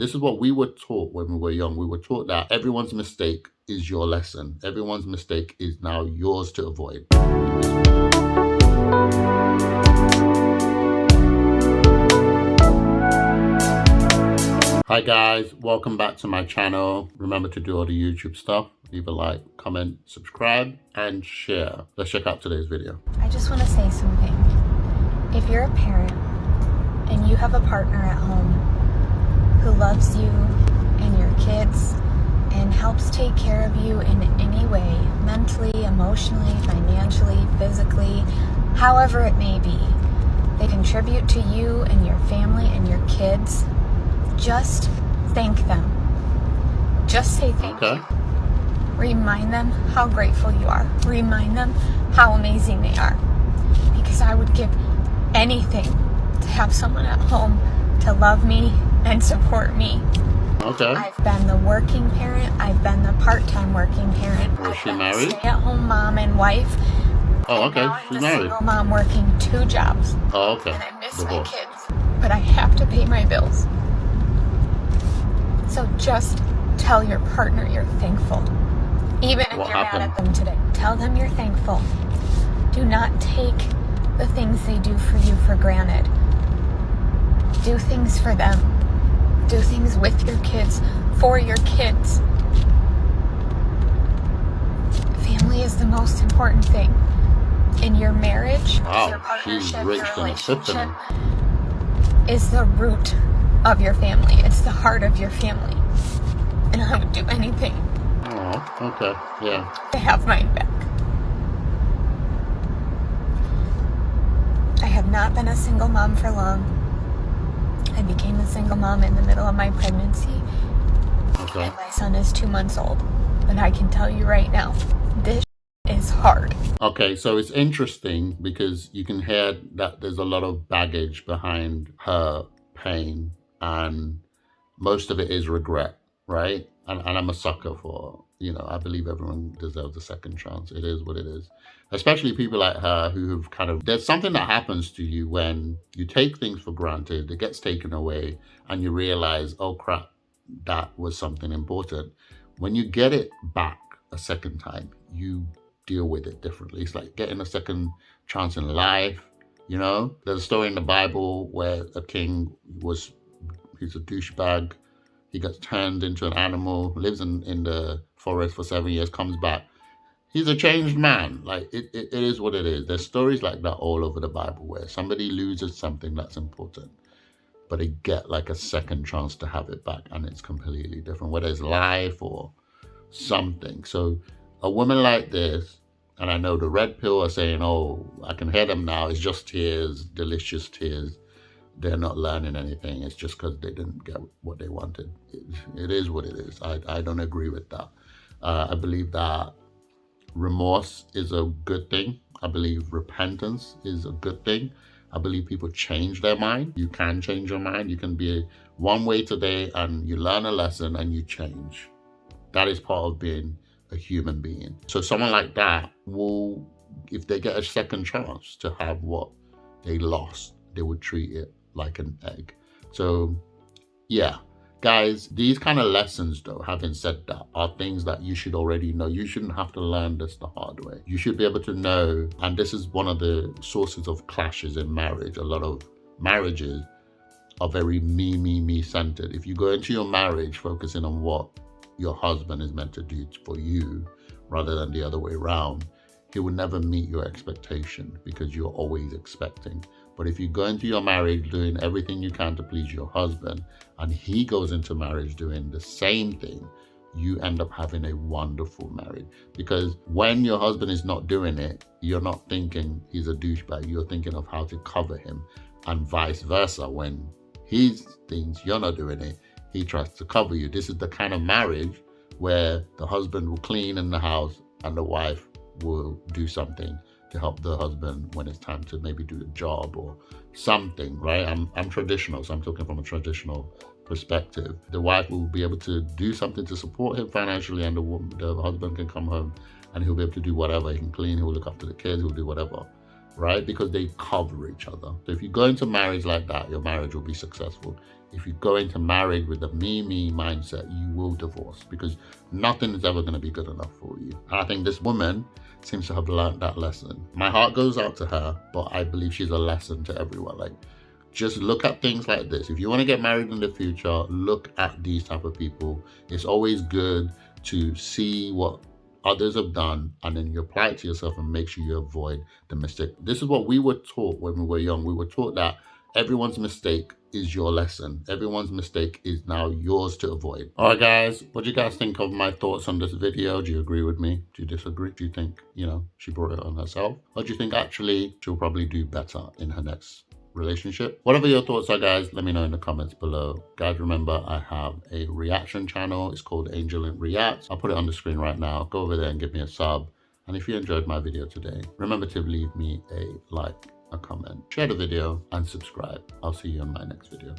this is what we were taught when we were young. We were taught that everyone's mistake is your lesson. Everyone's mistake is now yours to avoid. Hi guys, welcome back to my channel. Remember to do all the YouTube stuff. Leave a like, comment, subscribe, and share. Let's check out today's video. I just want to say something. If you're a parent and you have a partner at home who loves you and your kids and helps take care of you in any way, mentally, emotionally, financially, physically, however it may be, they contribute to you and your family and your kids, just thank them. Just say thank you. Remind them how grateful you are. Remind them how amazing they are. Because I would give anything to have someone at home to love me and support me. Okay. I've been the working parent. I've been the part-time working parent. Was she married? Stay-at-home mom and wife. Oh, okay. She's married. Mom working 2 jobs. Oh, okay. And I miss my kids. But I have to pay my bills. So just tell your partner you're thankful. Even if you're mad at them today, tell them you're thankful. Do not take the things they do for you for granted. Do things for them. Do things with your kids, for your kids. Family is the most important thing in your marriage, your partnership, your relationship is the root of your family. It's the heart of your family. And I would do anything. Oh, okay. Yeah. To have mine back. I have not been a single mom for long. I became a single mom in the middle of my pregnancy. Okay. And my son is 2 months old. But I can tell you right now, this is hard. Okay, so it's interesting because you can hear that there's a lot of baggage behind her pain, and most of it is regret, right? And I'm a sucker for, I believe everyone deserves a second chance. It is what it is. Especially people like her who have there's something that happens to you when you take things for granted, it gets taken away, and you realize, oh crap, that was something important. When you get it back a second time, you deal with it differently. It's like getting a second chance in life. There's a story in the Bible where a king he's a douchebag. He gets turned into an animal, lives in the forest for 7 years, comes back. He's a changed man. Like, it is what it is. There's stories like that all over the Bible where somebody loses something that's important, but they get like a second chance to have it back, and it's completely different, whether it's life or something. So a woman like this, and I know the red pill are saying, oh, I can hear them now, it's just tears, delicious tears. They're not learning anything. It's just because they didn't get what they wanted. It is what it is. I don't agree with that. I believe that remorse is a good thing. I believe repentance is a good thing. I believe people change their mind. You can change your mind. You can be one way today and you learn a lesson and you change. That is part of being a human being. So someone like that will, if they get a second chance to have what they lost, they would treat it like an egg. So yeah, guys, these kind of lessons though, having said that, are things that you should already know. You shouldn't have to learn this the hard way. You should be able to know, and this is one of the sources of clashes in marriage. A lot of marriages are very me centered. If you go into your marriage focusing on what your husband is meant to do for you rather than the other way around, he will never meet your expectation because you're always expecting. But if you go into your marriage doing everything you can to please your husband, and he goes into marriage doing the same thing, you end up having a wonderful marriage. Because when your husband is not doing it, you're not thinking he's a douchebag. You're thinking of how to cover him, and vice versa. When he thinks you're not doing it, he tries to cover you. This is the kind of marriage where the husband will clean in the house and the wife will do something to help the husband when it's time to maybe do a job or something, right? I'm traditional, so I'm talking from a traditional perspective. The wife will be able to do something to support him financially, and the husband can come home and he'll be able to do whatever. He can clean, he'll look after the kids, he'll do whatever. right? Because they cover each other. So if you go into marriage like that, your marriage will be successful. If you go into marriage with a me mindset, you will divorce, because nothing is ever going to be good enough for you. And I think this woman seems to have learned that lesson. My heart goes out to her, but I believe she's a lesson to everyone. Like, just look at things like this. If you want to get married in the future, look at these type of people. It's always good to see what others have done, and then you apply it to yourself and make sure you avoid the mistake. This is what we were taught when we were young. We were taught that everyone's mistake is your lesson. Everyone's mistake is now yours to avoid. All right, guys, what do you guys think of my thoughts on this video? Do you agree with me? Do you disagree? Do you think, she brought it on herself? Or do you think actually she'll probably do better in her next relationship? Whatever your thoughts are, guys, let me know in the comments below. Guys, remember, I have a reaction channel. It's called Angelint Reacts. I'll put it on the screen right now. Go over there and give me a sub. And if you enjoyed my video today, remember to leave me a like, a comment, share the video, and subscribe. I'll see you in my next video.